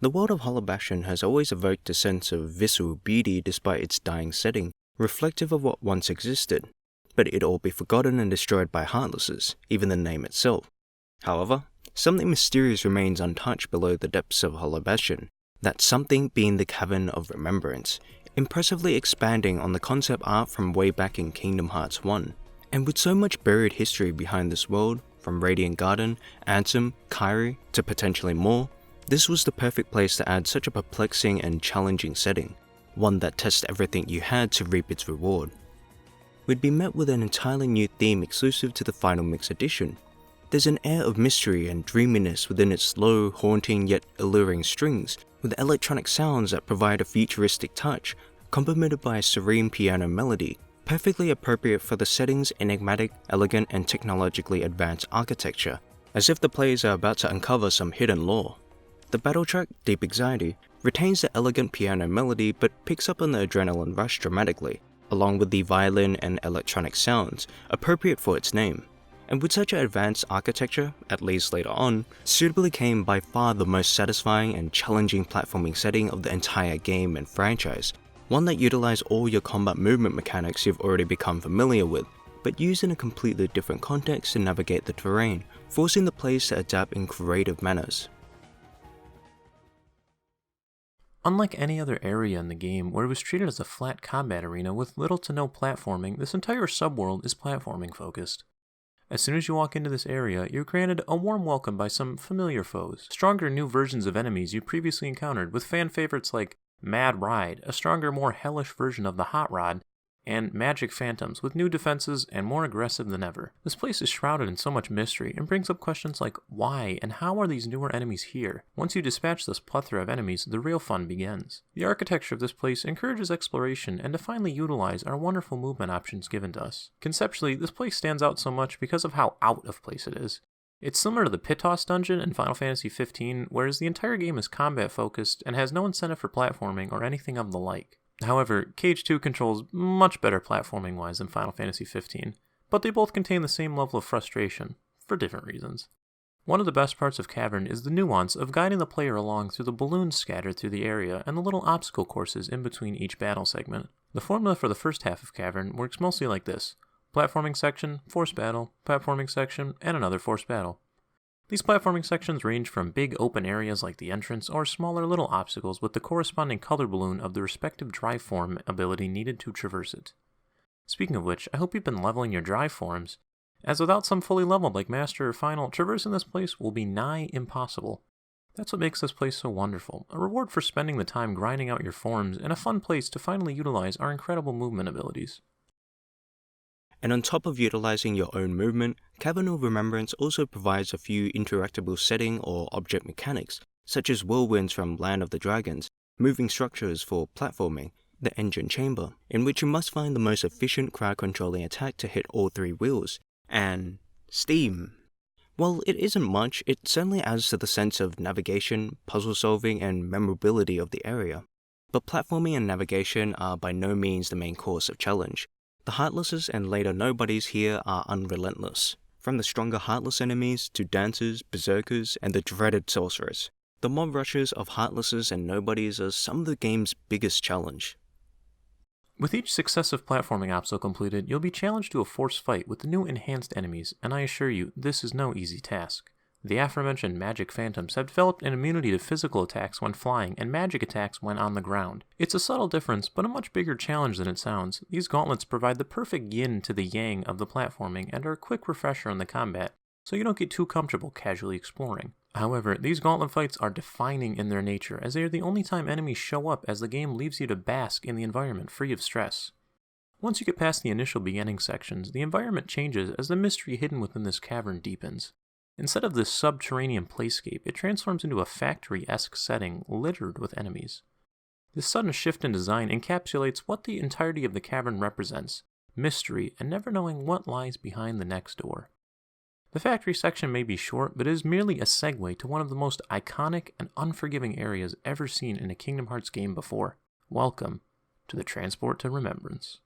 The world of Hollow Bastion has always evoked a sense of visceral beauty despite its dying setting, reflective of what once existed, but it'd all be forgotten and destroyed by Heartlesses, even the name itself. However, something mysterious remains untouched below the depths of Hollow Bastion, that something being the Cavern of Remembrance, impressively expanding on the concept art from way back in Kingdom Hearts 1. And with so much buried history behind this world, from Radiant Garden, Ansem, Kairi, to potentially more, this was the perfect place to add such a perplexing and challenging setting, one that tests everything you had to reap its reward. We'd be met with an entirely new theme exclusive to the Final Mix edition. There's an air of mystery and dreaminess within its slow, haunting yet alluring strings, with electronic sounds that provide a futuristic touch, complemented by a serene piano melody, perfectly appropriate for the setting's enigmatic, elegant and technologically advanced architecture, as if the players are about to uncover some hidden lore. The battle track, Deep Anxiety, retains the elegant piano melody but picks up on the adrenaline rush dramatically, along with the violin and electronic sounds, appropriate for its name. And with such an advanced architecture, at least later on, suitably came by far the most satisfying and challenging platforming setting of the entire game and franchise, one that utilized all your combat movement mechanics you've already become familiar with, but used in a completely different context to navigate the terrain, forcing the players to adapt in creative manners. Unlike any other area in the game where it was treated as a flat combat arena with little to no platforming, this entire subworld is platforming focused. As soon as you walk into this area, you're granted a warm welcome by some familiar foes, stronger new versions of enemies you previously encountered with fan favorites like Mad Ride, a stronger, more hellish version of the Hot Rod, and Magic Phantoms with new defenses and more aggressive than ever. This place is shrouded in so much mystery and brings up questions like why and how are these newer enemies here? Once you dispatch this plethora of enemies, the real fun begins. The architecture of this place encourages exploration and to finally utilize our wonderful movement options given to us. Conceptually, this place stands out so much because of how out of place it is. It's similar to the Pit Toss dungeon in Final Fantasy XV, whereas the entire game is combat focused and has no incentive for platforming or anything of the like. However, Cage 2 controls much better platforming-wise than Final Fantasy XV, but they both contain the same level of frustration, for different reasons. One of the best parts of Cavern is the nuance of guiding the player along through the balloons scattered through the area and the little obstacle courses in between each battle segment. The formula for the first half of Cavern works mostly like this: platforming section, force battle, platforming section, and another force battle. These platforming sections range from big open areas like the entrance or smaller little obstacles with the corresponding color balloon of the respective drive form ability needed to traverse it. Speaking of which, I hope you've been leveling your drive forms, as without some fully leveled like Master or Final, traversing this place will be nigh impossible. That's what makes this place so wonderful, a reward for spending the time grinding out your forms and a fun place to finally utilize our incredible movement abilities. And on top of utilizing your own movement, Cavern of Remembrance also provides a few interactable setting or object mechanics, such as whirlwinds from Land of the Dragons, moving structures for platforming, the engine chamber, in which you must find the most efficient crowd-controlling attack to hit all three wheels, and steam. While it isn't much, it certainly adds to the sense of navigation, puzzle solving, and memorability of the area. But platforming and navigation are by no means the main course of challenge. The Heartlesses and later Nobodies here are unrelentless. From the stronger Heartless enemies to dancers, berserkers, and the dreaded sorcerers. The mob rushes of Heartlesses and Nobodies are some of the game's biggest challenge. With each successive platforming obstacle completed, you'll be challenged to a force fight with the new enhanced enemies, and I assure you, this is no easy task. The aforementioned Magic Phantoms have developed an immunity to physical attacks when flying and magic attacks when on the ground. It's a subtle difference, but a much bigger challenge than it sounds. These gauntlets provide the perfect yin to the yang of the platforming and are a quick refresher on the combat, so you don't get too comfortable casually exploring. However, these gauntlet fights are defining in their nature, as they are the only time enemies show up as the game leaves you to bask in the environment free of stress. Once you get past the initial beginning sections, the environment changes as the mystery hidden within this cavern deepens. Instead of this subterranean playscape, it transforms into a factory-esque setting littered with enemies. This sudden shift in design encapsulates what the entirety of the cavern represents: mystery and never knowing what lies behind the next door. The factory section may be short, but it is merely a segue to one of the most iconic and unforgiving areas ever seen in a Kingdom Hearts game before. Welcome to the Transport to Remembrance.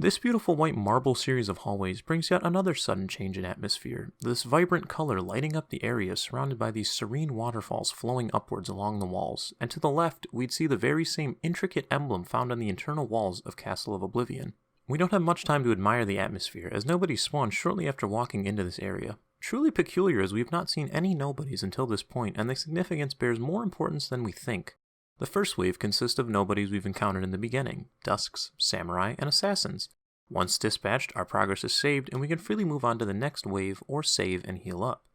This beautiful white marble series of hallways brings yet another sudden change in atmosphere, this vibrant color lighting up the area surrounded by these serene waterfalls flowing upwards along the walls, and to the left we'd see the very same intricate emblem found on the internal walls of Castle of Oblivion. We don't have much time to admire the atmosphere, as nobodies spawn shortly after walking into this area. Truly peculiar, as we have not seen any nobodies until this point, and the significance bears more importance than we think. The first wave consists of nobodies we've encountered in the beginning, dusks, samurai, and assassins. Once dispatched, our progress is saved, and we can freely move on to the next wave or save and heal up.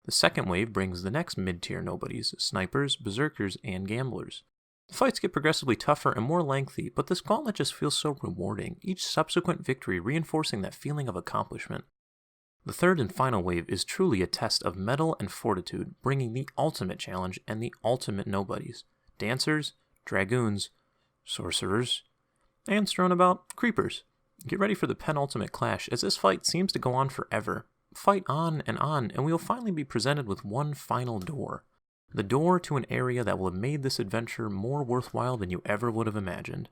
The second wave brings the next mid-tier nobodies, snipers, berserkers, and gamblers. The fights get progressively tougher and more lengthy, but this gauntlet just feels so rewarding, each subsequent victory reinforcing that feeling of accomplishment. The third and final wave is truly a test of mettle and fortitude, bringing the ultimate challenge and the ultimate nobodies. Dancers, dragoons, sorcerers, and strewn about creepers. Get ready for the penultimate clash, as this fight seems to go on forever. Fight on, and we will finally be presented with one final door. The door to an area that will have made this adventure more worthwhile than you ever would have imagined.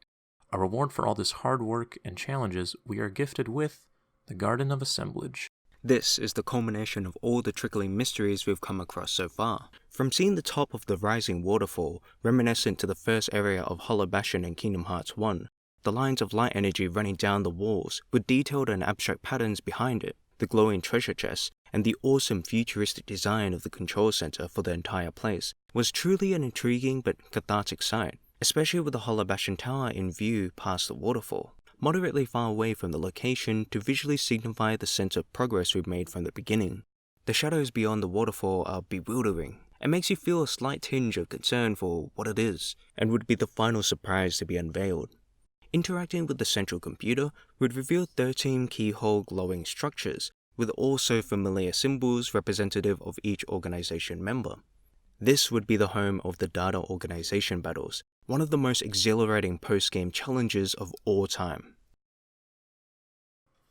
A reward for all this hard work and challenges, we are gifted with the Garden of Assemblage. This is the culmination of all the trickling mysteries we've come across so far. From seeing the top of the rising waterfall, reminiscent to the first area of Hollow Bastion in Kingdom Hearts 1, the lines of light energy running down the walls with detailed and abstract patterns behind it, the glowing treasure chests, and the awesome futuristic design of the control center for the entire place, was truly an intriguing but cathartic sight, especially with the Hollow Bastion tower in view past the waterfall, moderately far away from the location to visually signify the sense of progress we've made from the beginning. The shadows beyond the waterfall are bewildering, and makes you feel a slight tinge of concern for what it is, and would be the final surprise to be unveiled. Interacting with the central computer would reveal 13 keyhole glowing structures, with also familiar symbols representative of each organization member. This would be the home of the data organization battles, one of the most exhilarating post-game challenges of all time.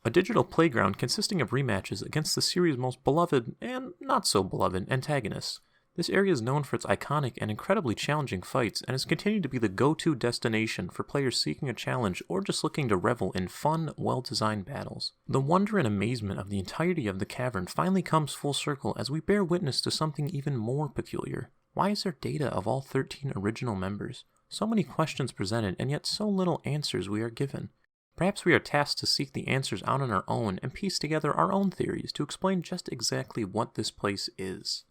A digital playground consisting of rematches against the series' most beloved and not so beloved antagonists. This area is known for its iconic and incredibly challenging fights and has continued to be the go-to destination for players seeking a challenge or just looking to revel in fun, well-designed battles. The wonder and amazement of the entirety of the cavern finally comes full circle as we bear witness to something even more peculiar. Why is there data of all 13 original members? So many questions presented and yet so little answers we are given. Perhaps we are tasked to seek the answers out on our own and piece together our own theories to explain just exactly what this place is.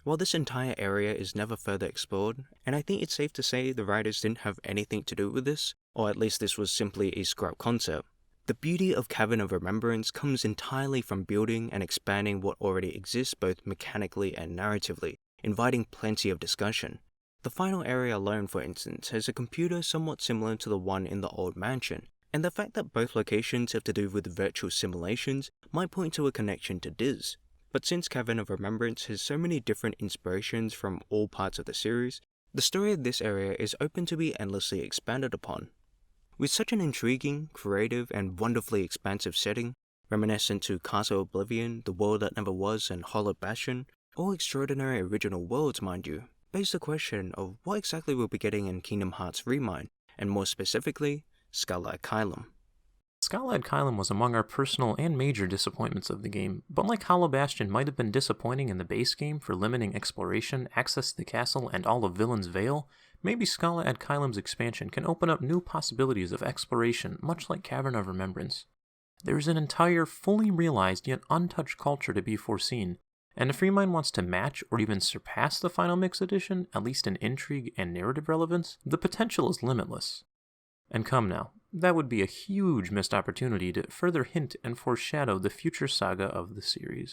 While this entire area is never further explored, and I think it's safe to say the writers didn't have anything to do with this, or at least this was simply a scrap concept, the beauty of Cavern of Remembrance comes entirely from building and expanding what already exists both mechanically and narratively, inviting plenty of discussion. The final area alone, for instance, has a computer somewhat similar to the one in the old mansion, and the fact that both locations have to do with virtual simulations might point to a connection to Diz. But since Cavern of Remembrance has so many different inspirations from all parts of the series, the story of this area is open to be endlessly expanded upon. With such an intriguing, creative, and wonderfully expansive setting, reminiscent to Castle Oblivion, The World That Never Was, and Hollow Bastion, all extraordinary original worlds, mind you, begs the question of what exactly we'll be getting in Kingdom Hearts Remind, and more specifically, Scarlet Kylum. Scarlet Kylum was among our personal and major disappointments of the game, but like Hollow Bastion might have been disappointing in the base game for limiting exploration, access to the castle, and all of Villain's Vale, maybe Scarlet Kylum's expansion can open up new possibilities of exploration, much like Cavern of Remembrance. There is an entire, fully realized yet untouched culture to be foreseen, and if Remind wants to match or even surpass the final Mix Edition, at least in intrigue and narrative relevance, the potential is limitless. And come now, that would be a huge missed opportunity to further hint and foreshadow the future saga of the series.